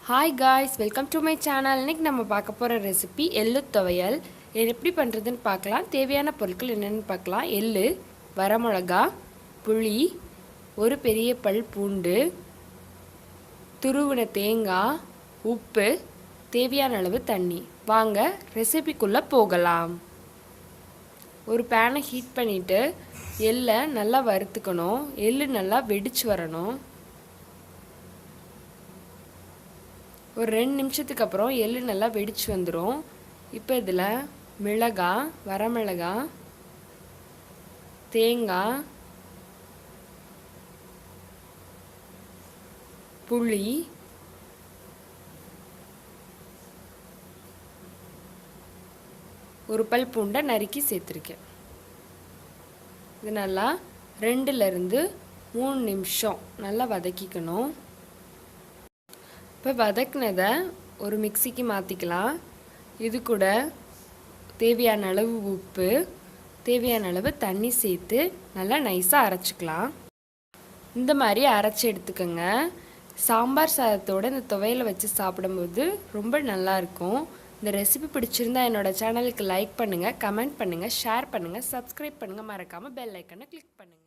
Hi guys, welcome to my channel. இன்றைக்கி நம்ம பார்க்க போகிற ரெசிபி எள்ளு துவையல். இது எப்படி பண்ணுறதுன்னு பார்க்கலாம். தேவையான பொருட்கள் என்னென்னு பார்க்கலாம். எள்ளு, வரமிளகா, புளி, ஒரு பெரிய பல் பூண்டு, துருவின தேங்காய், உப்பு, தேவையான அளவு தண்ணி. வாங்க ரெசிபிக்குள்ளே போகலாம். ஒரு பேனை ஹீட் பண்ணிவிட்டு எள்ளை நல்லா வறுத்துக்கணும். எள்ளு நல்லா வெடிச்சு வரணும். ஒரு 2 நிமிஷத்துக்கு அப்புறம் எள்ளு நல்லா வெடிச்சு வந்துடும். இப்போ இதில் மிளகாய், வரமிளகாய், தேங்காய், புளி, ஒரு பல் பூண்டை நறுக்கி சேர்த்துருக்கேன். இது நல்லா 2லேருந்து 3 நிமிஷம் நல்லா வதக்கிக்கணும். இப்போ வதக்கினதை ஒரு மிக்சிக்கு மாற்றிக்கலாம். இது கூட தேவையான அளவு உப்பு, தேவையான அளவு தண்ணி சேர்த்து நல்லா நைஸாக அரைச்சிக்கலாம். இந்த மாதிரி அரைச்சி எடுத்துக்கோங்க. சாம்பார் சாதத்தோடு இந்த துவையலை வச்சு சாப்பிடும்போது ரொம்ப நல்லாயிருக்கும். இந்த ரெசிபி பிடிச்சிருந்தா என்னோடய சேனலுக்கு லைக் பண்ணுங்கள், கமெண்ட் பண்ணுங்கள், ஷேர் பண்ணுங்கள், சப்ஸ்கிரைப் பண்ணுங்கள், மறக்காமல் பெல் ஐக்கனை கிளிக் பண்ணுங்கள்.